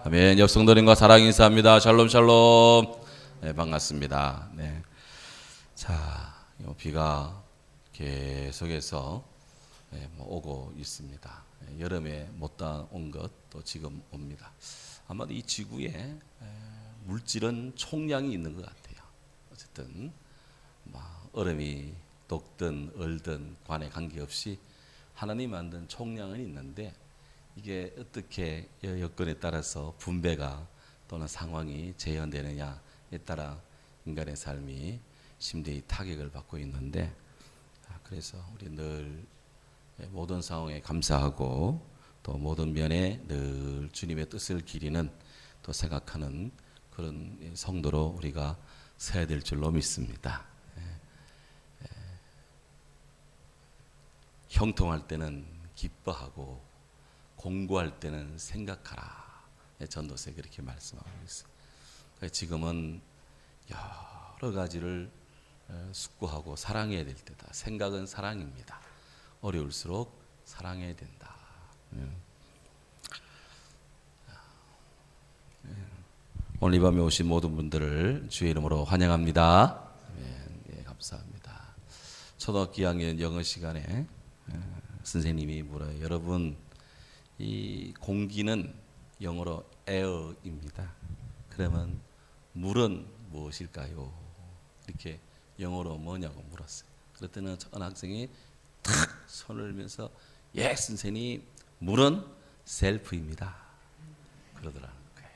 아멘. 옆 성도님과 사랑 인사합니다. 샬롬 샬롬. 네, 반갑습니다. 네. 자, 비가 계속해서 오고 있습니다. 여름에 못다 온 것 또 지금 옵니다. 아마도 이 지구에 물질은 총량이 있는 것 같아요. 어쨌든 얼음이 녹든 얼든 관에 관계없이 하나님 만든 총량은 있는데 이게 어떻게 여건에 따라서 분배가 또는 상황이 재현되느냐에 따라 인간의 삶이 심대히 타격을 받고 있는데, 그래서 우리 늘 모든 상황에 감사하고 또 모든 면에 늘 주님의 뜻을 기리는 또 생각하는 그런 성도로 우리가 서야 될 줄로 믿습니다. 형통할 때는 기뻐하고 공고할 때는 생각하라. 전도서에 그렇게 말씀하고 있어요. 지금은 여러 가지를 숙고하고 사랑해야 될 때다. 생각은 사랑입니다. 어려울수록 사랑해야 된다. 오늘 이 밤에 오신 모든 분들을 주의 이름으로 환영합니다. 예, 감사합니다. 초등학교 2학년 영어 시간에 선생님이 물어요. 여러분, 이 공기는 영어로 air입니다. 그러면 물은 무엇일까요? 이렇게 영어로 뭐냐고 물었어요. 그랬더니 어느 학생이 탁 손을 들면서 예 선생님, 물은 셀프입니다. 그러더라는 거예요.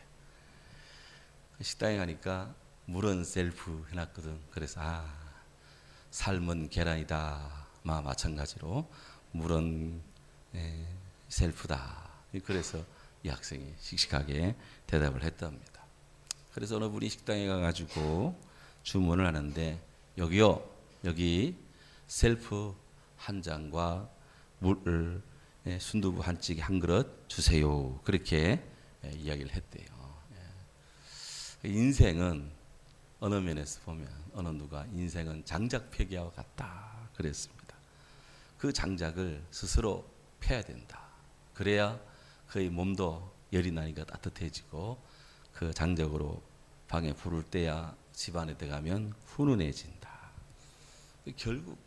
식당에 가니까 물은 셀프 해놨거든. 그래서 삶은 계란이다. 마찬가지로 물은 셀프다. 그래서 이 학생이 씩씩하게 대답을 했답니다. 그래서 어느 분이 식당에 가가지고 주문을 하는데 여기요, 여기 셀프 한 잔과 물을 순두부 한 찌개 한 그릇 주세요. 그렇게 이야기를 했대요. 인생은 어느 면에서 보면 어느 누가 인생은 장작 폐기와 같다 그랬습니다. 그 장작을 스스로 펴야 된다. 그래야 그의 몸도 열이 나니까 따뜻해지고 그 장작으로 방에 불을 떼야 집안에 들어가면 훈훈해진다. 결국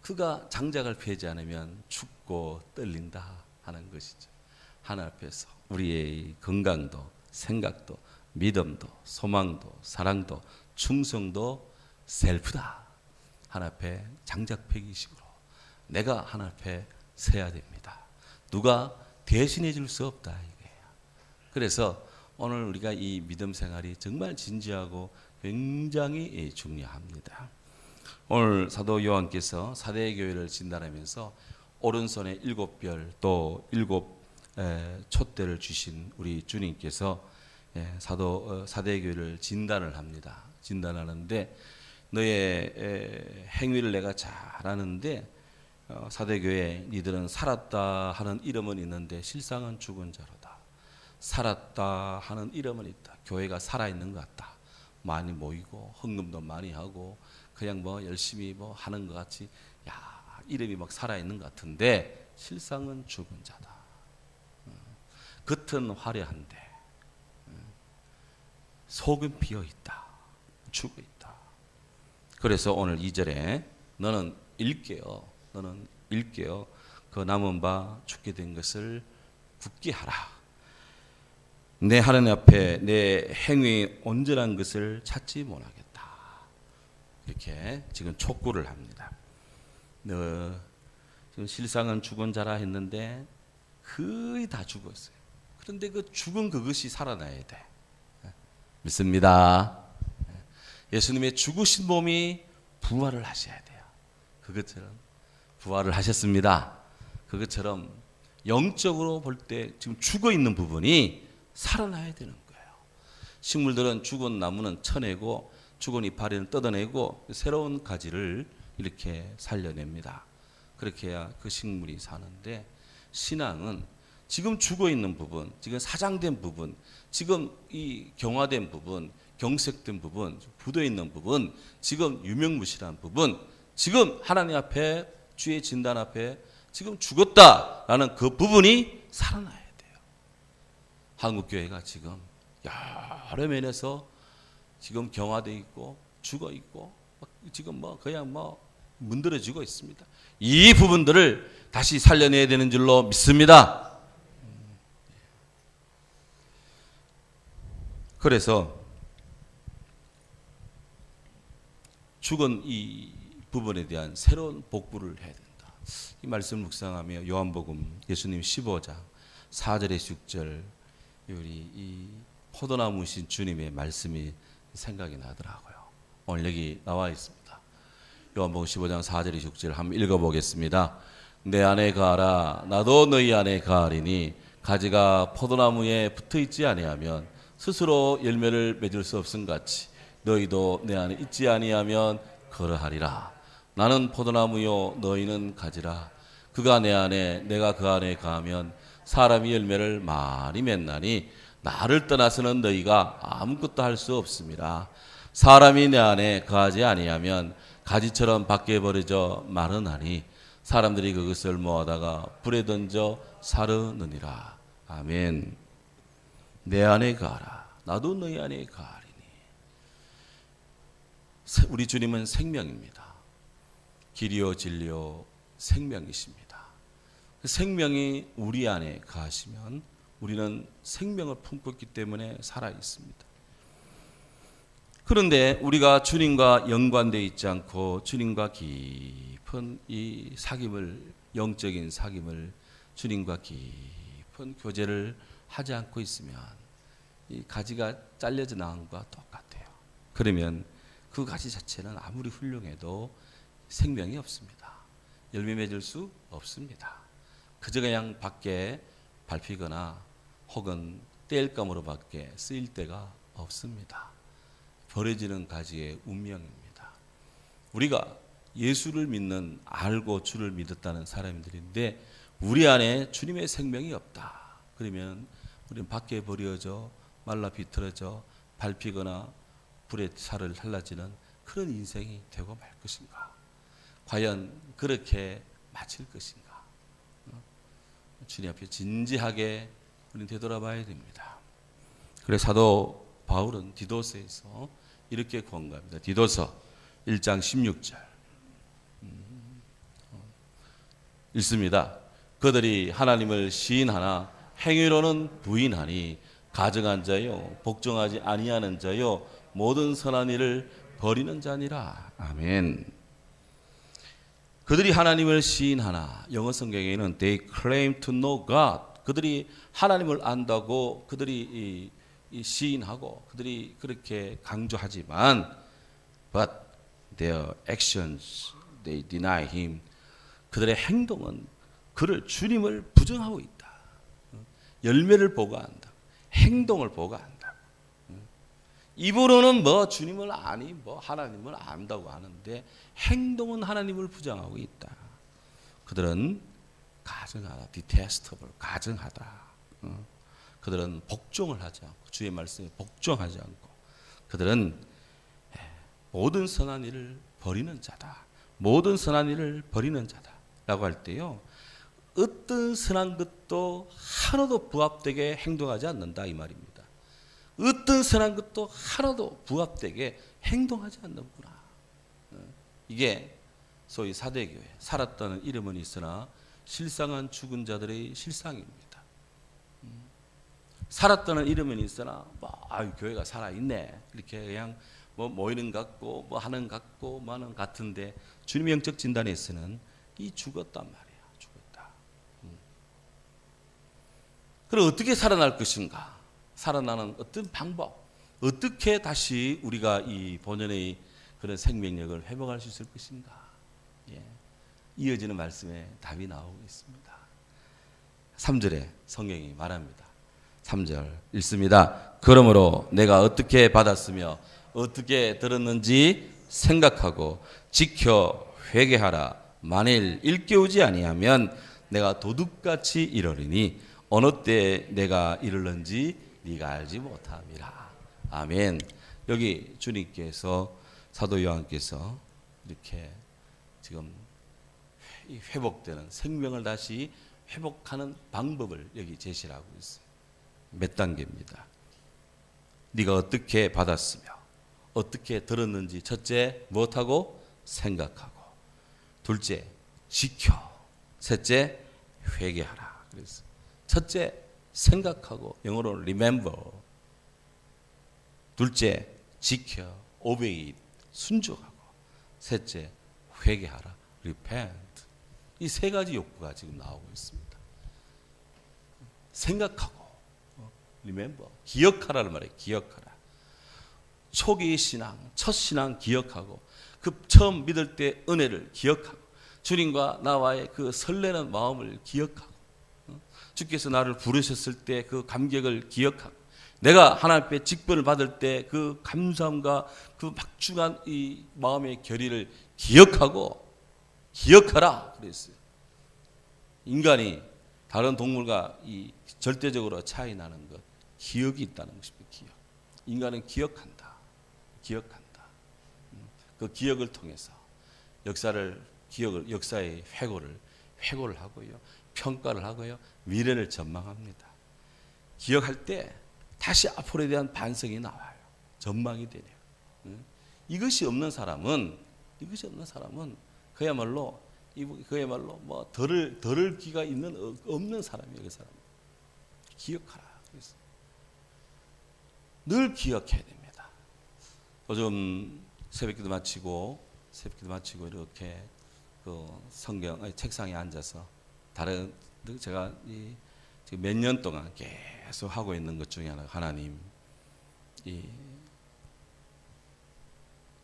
그가 장작을 펴지 않으면 춥고 떨린다 하는 것이죠. 하나님 앞에서 우리의 건강도 생각도 믿음도 소망도 사랑도 충성도 셀프다. 하나님 앞에 장작 펴기식으로 내가 하나님 앞에 서야 됩니다. 누가 대신해 줄 수 없다 이거예요. 그래서 오늘 우리가 이 믿음 생활이 정말 진지하고 굉장히 중요합니다. 오늘 사도 요한께서 사대 교회를 진단하면서 오른손에 7별 또 7 촛대를 주신 우리 주님께서 사대 교회를 진단을 합니다. 진단하는데 너의 행위를 내가 잘 아는데 사대교회 니들은 살았다 하는 이름은 있는데 실상은 죽은 자로다. 살았다 하는 이름은 있다. 교회가 살아있는 것 같다. 많이 모이고 헌금도 많이 하고 그냥 열심히 하는 것 같이 이름이 막 살아있는 것 같은데 실상은 죽은 자다. 겉은 화려한데 속은 비어있다. 죽어있다. 그래서 오늘 2절에 너는 일깨어 그 남은 바 죽게 된 것을 굳게 하라. 내 하나님 앞에 내 행위 온전한 것을 찾지 못하겠다. 이렇게 지금 촉구를 합니다. 너 지금 실상은 죽은 자라 했는데 거의 다 죽었어요. 그런데 그 죽은 그것이 살아나야 돼. 믿습니다. 예수님의 죽으신 몸이 부활을 하셔야 돼요. 그것처럼 부활을 하셨습니다. 그것처럼 영적으로 볼 때 지금 죽어 있는 부분이 살아나야 되는 거예요. 식물들은 죽은 나무는 쳐내고 죽은 이파리는 뜯어내고 새로운 가지를 이렇게 살려냅니다. 그렇게 해야 그 식물이 사는데 신앙은 지금 죽어 있는 부분, 지금 사장된 부분, 지금 이 경화된 부분, 경색된 부분, 굳어 있는 부분, 지금 유명무실한 부분, 지금 하나님 앞에 주의 진단 앞에 지금 죽었다라는 그 부분이 살아나야 돼요. 한국 교회가 지금 여러 면에서 지금 경화되어 있고 죽어 있고 지금 그냥 문드러지고 있습니다. 이 부분들을 다시 살려내야 되는 줄로 믿습니다. 그래서 죽은 이 부분에 대한 새로운 복구를 해야 된다. 이 말씀을 묵상하며 요한복음 예수님 15장 4절에 6절 우리 이 포도나무신 주님의 말씀이 생각이 나더라고요. 오늘 여기 나와 있습니다. 요한복음 15장 4절에 6절 한번 읽어보겠습니다. 내 안에 가라 나도 너희 안에 가리니 가지가 포도나무에 붙어있지 아니하면 스스로 열매를 맺을 수 없음같이 너희도 내 안에 있지 아니하면 그러하리라. 나는 포도나무요 너희는 가지라. 그가 내 안에 내가 그 안에 가면 사람이 열매를 많이 맺나니 나를 떠나서는 너희가 아무것도 할 수 없습니다. 사람이 내 안에 거하지 아니하면 가지처럼 밖에 버려져 마르나니 사람들이 그것을 모아다가 불에 던져 사르느니라. 아멘. 내 안에 가라. 나도 너희 안에 가리니. 우리 주님은 생명입니다. 길이요 진리요 생명이십니다. 생명이 우리 안에 가시면 우리는 생명을 품고 있기 때문에 살아 있습니다. 그런데 우리가 주님과 연관되어 있지 않고 주님과 깊은 이 사귐을 영적인 사귐을 주님과 깊은 교제를 하지 않고 있으면 이 가지가 잘려져 나온 것과 똑같아요. 그러면 그 가지 자체는 아무리 훌륭해도 생명이 없습니다. 열매 맺을 수 없습니다. 그저 그냥 밖에 밟히거나 혹은 땔감으로밖에 쓰일 데가 없습니다. 버려지는 가지의 운명입니다. 우리가 예수를 믿는 알고 주를 믿었다는 사람들인데 우리 안에 주님의 생명이 없다. 그러면 우리는 밖에 버려져 말라 비틀어져 밟히거나 불에 살을 살라지는 그런 인생이 되고 말 것인가? 과연 그렇게 마칠 것인가? 주님 앞에 진지하게 우리는 되돌아봐야 됩니다. 그래서 사도 바울은 디도서에서 이렇게 권고합니다. 디도서 1장 16절 읽습니다. 그들이 하나님을 시인하나 행위로는 부인하니 가증한 자요 복종하지 아니하는 자요 모든 선한 일을 버리는 자니라. 아멘. 그들이 하나님을 시인하나 영어 성경에는 they claim to know God. 그들이 하나님을 안다고 그들이 이 시인하고 그들이 그렇게 강조하지만 but their actions they deny him. 그들의 행동은 그를 주님을 부정하고 있다. 열매를 보고한다. 행동을 보고한다. 입으로는 주님을 아니 하나님을 안다고 하는데 행동은 하나님을 부정하고 있다. 그들은 가증하다. detestable. 가증하다. 그들은 복종을 하지 않고 주의 말씀에 복종하지 않고 그들은 모든 선한 일을 버리는 자다. 모든 선한 일을 버리는 자다. 라고 할 때요. 어떤 선한 것도 하나도 부합되게 행동하지 않는다 이 말입니다. 어떤 선한 것도 하나도 부합되게 행동하지 않는구나. 이게 소위 사대교회 살았다는 이름은 있으나 실상은 죽은 자들의 실상입니다. 살았다는 이름은 있으나 교회가 살아있네 이렇게 그냥 모이는 것 같고 하는 것 같고 하는 같은데 주님의 영적 진단에서는 이 죽었단 말이야. 죽었다. 그럼 어떻게 살아날 것인가? 살아나는 어떤 방법, 어떻게 다시 우리가 이 본연의 그런 생명력을 회복할 수 있을 것인가? 이어지는 말씀에 답이 나오고 있습니다. 3절에 성경이 말합니다. 3절 읽습니다. 그러므로 내가 어떻게 받았으며 어떻게 들었는지 생각하고 지켜 회개하라. 만일 일깨우지 아니하면 내가 도둑같이 이르리니 어느 때에 내가 이르는지 네가 알지 못함이라. 아멘. 여기 주님께서 사도 요한께서 이렇게 지금 회복되는 생명을 다시 회복하는 방법을 여기 제시하고 있어요. 몇 단계입니다. 네가 어떻게 받았으며 어떻게 들었는지 첫째 무엇하고 생각하고, 둘째 지켜, 셋째 회개하라. 그래서 첫째 생각하고, 영어로 remember, 둘째 지켜 obey, 순종하고, 셋째 회개하라 repent. 이 세 가지 욕구가 지금 나오고 있습니다. 생각하고, remember, 기억하라는 말이에요. 기억하라. 초기 신앙, 첫 신앙 기억하고, 그 처음 믿을 때 은혜를 기억하고, 주님과 나와의 그 설레는 마음을 기억하고, 주께서 나를 부르셨을 때 그 감격을 기억하고, 내가 하나님 앞에 직분을 받을 때 그 감사함과 그 막중한 이 마음의 결의를 기억하고, 기억하라 그랬어요. 인간이 다른 동물과 이 절대적으로 차이 나는 것, 기억이 있다는 것입니다. 기억. 인간은 기억한다. 기억한다. 그 기억을 통해서 역사의 회고를 하고요, 평가를 하고요, 미래를 전망합니다. 기억할 때 다시 앞으로에 대한 반성이 나와요. 전망이 되네요. 이것이 없는 사람은 그야말로 뭐 덜을 기가 없는 사람이에요. 그 사람. 기억하라. 그래서 늘 기억해야 됩니다. 요즘 새벽기도 마치고 이렇게 그 성경 책상에 앉아서 제가 지금 몇 년 동안 계속 하고 있는 것 중에 하나님, 이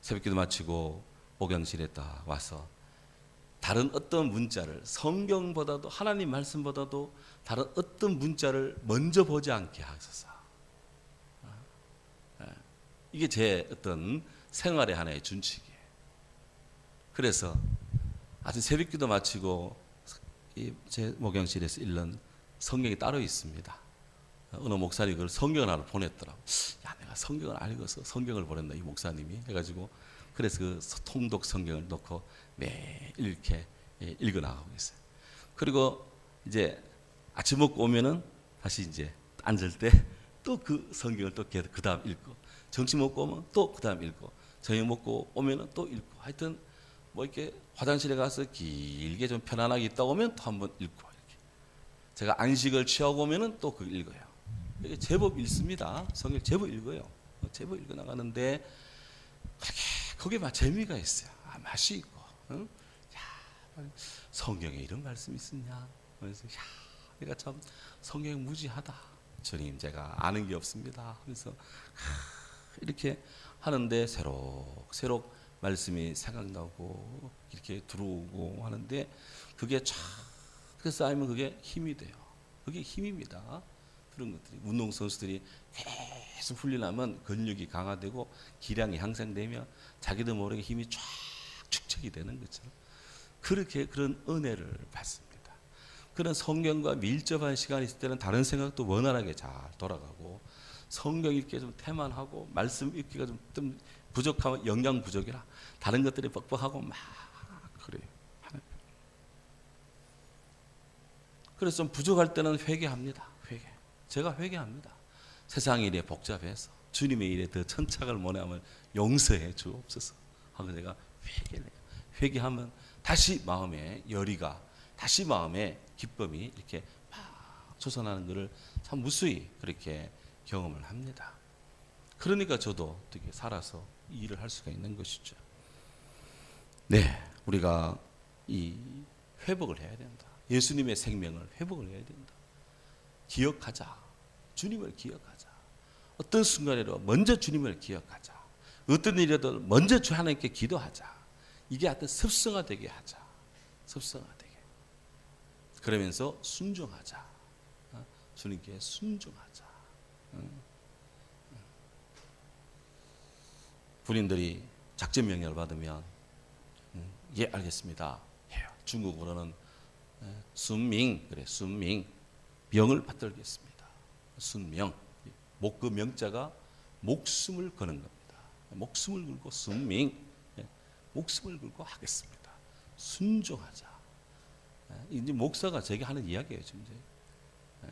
새벽기도 마치고 목양실에 딱 와서 다른 어떤 문자를, 성경보다도 하나님 말씀보다도 다른 어떤 문자를 먼저 보지 않게 하소서. 이게 제 어떤 생활의 하나의 준칙이에요. 그래서 아주 새벽기도 마치고 제 목양실에서 읽는 성경이 따로 있습니다. 어느 목사님이 그걸 성경을 하나 보냈더라고. 야, 내가 성경을 알고서 성경을 보냈나, 이 목사님이. 해가지고 그래서 그 통독 성경을 놓고 매일 이렇게 읽어 나가고 있어요. 그리고 이제 아침 먹고 오면은 다시 이제 앉을 때 또 그 성경을 또 그 다음 읽고, 점심 먹고 오면 또 그 다음 읽고, 저녁 먹고 오면은 또 읽고, 하여튼 뭐 이렇게 화장실에 가서 길게 좀 편안하게 있다 오면 또 한번 읽고, 이렇게 제가 안식을 취하고 오면은 또 그걸 읽어요. 이게 제법 읽습니다. 성경 제법 읽어요. 제법 읽어 나가는데 거기에 막 재미가 있어요. 맛이 있고, 응? 야, 성경에 이런 말씀이 있었냐? 그래서 야, 내가 참 성경 무지하다. 주님, 제가 아는 게 없습니다. 그래서 이렇게 하는데 새록 말씀이 생각나고 이렇게 들어오고 하는데, 그게 쫙 쌓이면 그게 힘이 돼요. 그게 힘입니다. 그런 것들이, 운동선수들이 계속 훈련하면 근육이 강화되고 기량이 향상되며 자기도 모르게 힘이 쫙 축적이 되는 것처럼, 그렇게 그런 은혜를 받습니다. 그런 성경과 밀접한 시간이 있을 때는 다른 생각도 원활하게 잘 돌아가고, 성경 읽기에 좀 태만하고 말씀 읽기가 좀 부족하면 영양 부족이라 다른 것들이 뻑뻑하고 막 그래요. 그래서 좀 부족할 때는 회개합니다. 제가 회개합니다. 세상 일에 복잡해서 주님의 일에 더 천착을 못하면 용서해 주옵소서 하고 제가 회개를 해요. 회개하면 다시 마음에 열의가, 다시 마음에 기쁨이 이렇게 막 솟아나는 것을 참 무수히 그렇게 경험을 합니다. 그러니까 저도 어떻게 살아서 이 일을 할 수가 있는 것이죠. 네, 우리가 이 회복을 해야 된다. 예수님의 생명을 회복을 해야 된다. 기억하자. 주님을 기억하자. 어떤 순간에도 먼저 주님을 기억하자. 어떤 일이라도 먼저 주 하나님께 기도하자. 이게 하여튼 습성화되게 하자. 습성화되게. 그러면서 순종하자. 주님께 순종하자. 군인들이 작전 명령을 받으면 예, 알겠습니다 해요. 중국어로는 순밍, 그래, 순밍, 명을 받들겠습니다. 순명, 그 명자가 목숨을 거는 겁니다. 목숨을 걸고 순밍, 목숨을 걸고 하겠습니다. 순종하자. 이제 목사가 제게 하는 이야기예요. 지금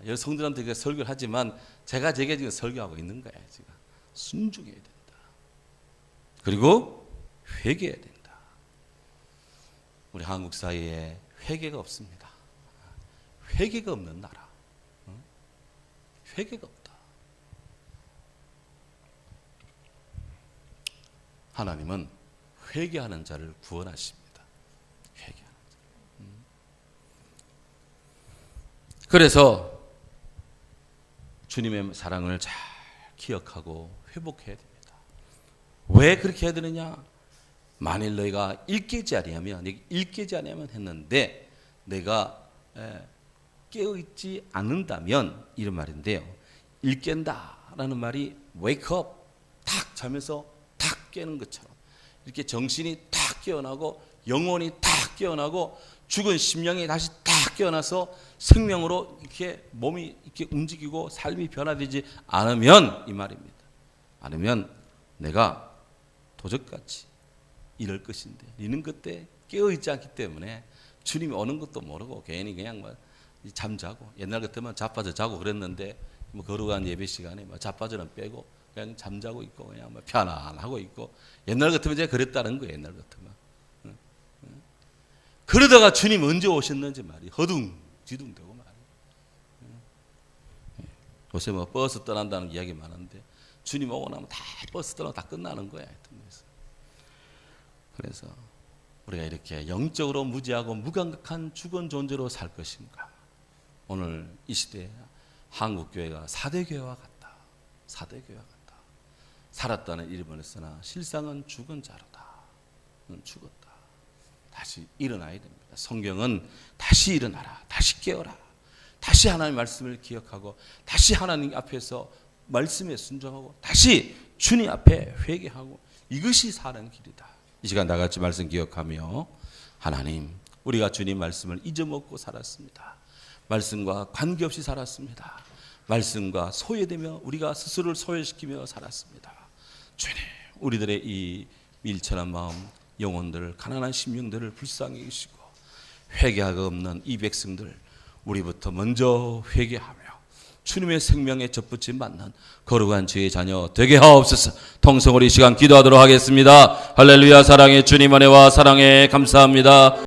여러 성들한테 설교를 하지만 제가 제게 지금 설교하고 있는 거예요. 지금 순종해야 된다. 그리고 회개해야 된다. 우리 한국 사회에 회개가 없습니다. 회개가 없는 나라. 회개가 없다. 하나님은 회개하는 자를 구원하십니다. 회개하는 자. 그래서 주님의 사랑을 잘 기억하고 회복해야 됩니다. 왜 그렇게 해야 되느냐? 만일 너희가 일깨지 아니하면 했는데 내가 깨어있지 않는다면 이런 말인데요. 일깬다라는 말이 wake up, 탁 자면서 탁 깨는 것처럼 이렇게 정신이 탁 깨어나고 영혼이 탁 깨어나고 죽은 심령이 다시 탁 깨어나서 생명으로 이렇게 몸이 이렇게 움직이고 삶이 변화되지 않으면 이 말입니다. 않으면 내가 도적같이 이럴 것인데 이는 그때 깨어있지 않기 때문에 주님이 오는 것도 모르고 괜히 그냥 뭐 잠자고 옛날 같으면 자빠져 자고 그랬는데 뭐 거룩한 예배 시간에 뭐 자빠져는 빼고 그냥 잠자고 있고 그냥 뭐 편안하고 있고 옛날 같으면 제가 그랬다는 거예요. 옛날 같으면 그러다가 주님 언제 오셨는지 말이 허둥지둥되고 말이에요. 요새 뭐 버스 떠난다는 이야기 많은데 주님 오고 나면 다 버스 떠나고 다 끝나는 거야. 그래서 우리가 이렇게 영적으로 무지하고 무감각한 죽은 존재로 살 것인가? 오늘 이 시대에 한국교회가 4대 교회와 같다. 4대 교회와 같다. 살았다는 이름을 쓰나 실상은 죽은 자로다. 죽었다. 다시 일어나야 됩니다. 성경은 다시 일어나라. 다시 깨어라. 다시 하나님의 말씀을 기억하고 다시 하나님 앞에서 말씀에 순종하고 다시 주님 앞에 회개하고 이것이 사는 길이다. 이 시간 다 같이 말씀 기억하며 하나님 우리가 주님 말씀을 잊어먹고 살았습니다. 말씀과 관계없이 살았습니다. 말씀과 소외되며 우리가 스스로를 소외시키며 살았습니다. 주님 우리들의 이 밀천한 마음 영혼들 가난한 심령들을 불쌍히 여기시고 회개가 없는 이 백성들 우리부터 먼저 회개하며 주님의 생명에 접붙임 받는 거룩한 주의 자녀 되게 하옵소서. 통성으로 이 시간 기도하도록 하겠습니다. 할렐루야. 사랑의 주님 은혜와 사랑에 감사합니다.